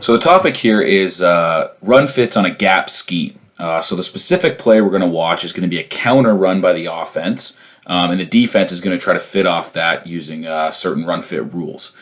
So the topic here is run fits on a gap scheme. So the specific play we're going to watch is going to be a counter run by the offense, and the defense is going to try to fit off that using certain run fit rules.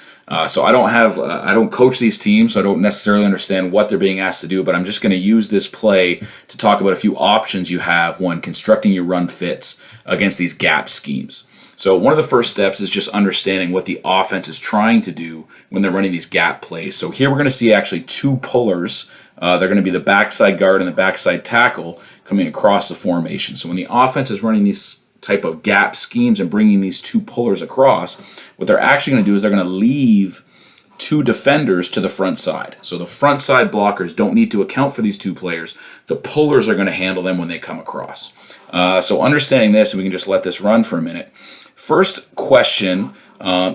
So I don't coach these teams, so I don't necessarily understand what they're being asked to do, but I'm just going to use this play to talk about a few options you have when constructing your run fits against these gap schemes. So one of the first steps is just understanding what the offense is trying to do when they're running these gap plays. So here we're going to see actually two pullers. They're going to be the backside guard and the backside tackle coming across the formation. So when the offense is running these type of gap schemes and bringing these two pullers across, what they're actually going to do is they're going to leave two defenders to the front side. So the front side blockers don't need to account for these two players. The pullers are going to handle them when they come across. So understanding this, and we can just let this run for a minute. First question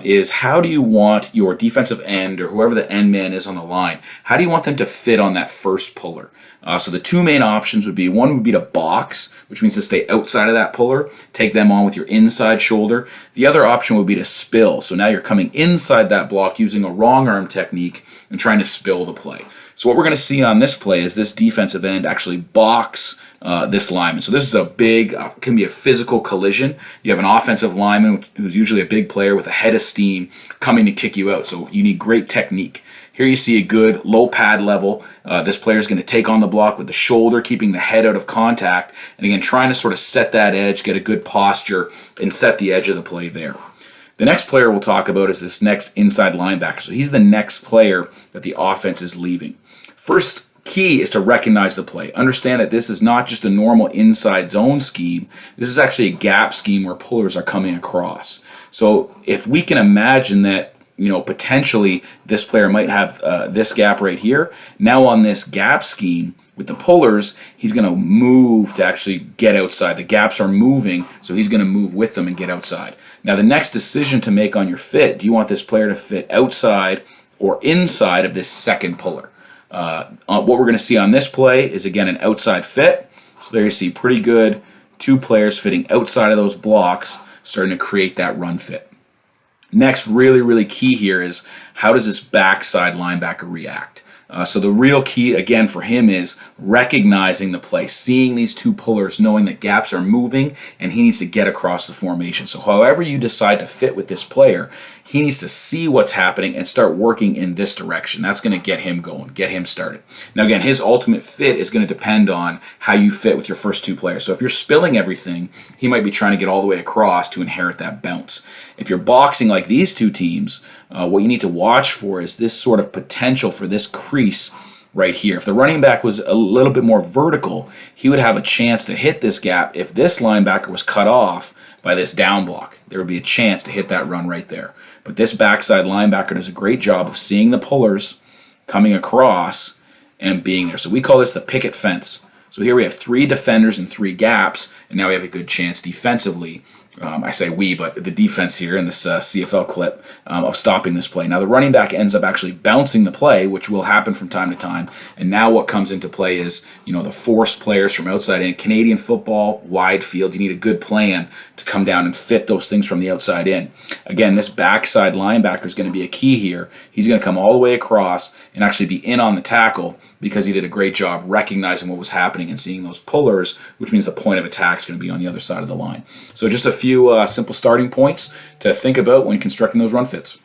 is, how do you want your defensive end or whoever the end man is on the line, how do you want them to fit on that first puller? So the two main options would be, one would be to box, which means to stay outside of that puller, take them on with your inside shoulder. The other option would be to spill. So now you're coming inside that block using a wrong arm technique and trying to spill the play. So what we're going to see on this play is this defensive end actually box this lineman. So this is a big, can be a physical collision. You have an offensive lineman who's usually a big player with a head of steam coming to kick you out. So you need great technique. Here you see a good low pad level. This player is going to take on the block with the shoulder, keeping the head out of contact. And again, trying to sort of set that edge, get a good posture, and set the edge of the play there. The next player we'll talk about is this next inside linebacker. So he's the next player that the offense is leaving. First key is to recognize the play. Understand that this is not just a normal inside zone scheme. This is actually a gap scheme where pullers are coming across. So if we can imagine that, potentially this player might have this gap right here. Now on this gap scheme with the pullers, he's going to move to actually get outside. The gaps are moving, so he's going to move with them and get outside. Now the next decision to make on your fit, do you want this player to fit outside or inside of this second puller? What we're going to see on this play is, again, an outside fit. So there you see pretty good two players fitting outside of those blocks, starting to create that run fit. Next, really, really key here is, how does this backside linebacker react? So the real key, again, for him is recognizing the play, seeing these two pullers, knowing that gaps are moving, and he needs to get across the formation. So however you decide to fit with this player, he needs to see what's happening and start working in this direction. That's going to get him going, get him started. Now, again, his ultimate fit is going to depend on how you fit with your first two players. So if you're spilling everything, he might be trying to get all the way across to inherit that bounce. If you're boxing like these two teams, what you need to watch for is this sort of potential for this crease right here. If the running back was a little bit more vertical, he would have a chance to hit this gap. If this linebacker was cut off by this down block, there would be a chance to hit that run right there. But this backside linebacker does a great job of seeing the pullers coming across and being there. So we call this the picket fence. So here we have three defenders and three gaps, and now we have a good chance defensively. I say we, but the defense here in this CFL clip of stopping this play. Now the running back ends up actually bouncing the play, which will happen from time to time. And now what comes into play is, the force players from outside in. Canadian football, wide field, you need a good plan to come down and fit those things from the outside in. Again, this backside linebacker is going to be a key here. He's going to come all the way across and actually be in on the tackle because he did a great job recognizing what was happening and seeing those pullers, which means the point of attack is going to be on the other side of the line. So just a few simple starting points to think about when constructing those run fits.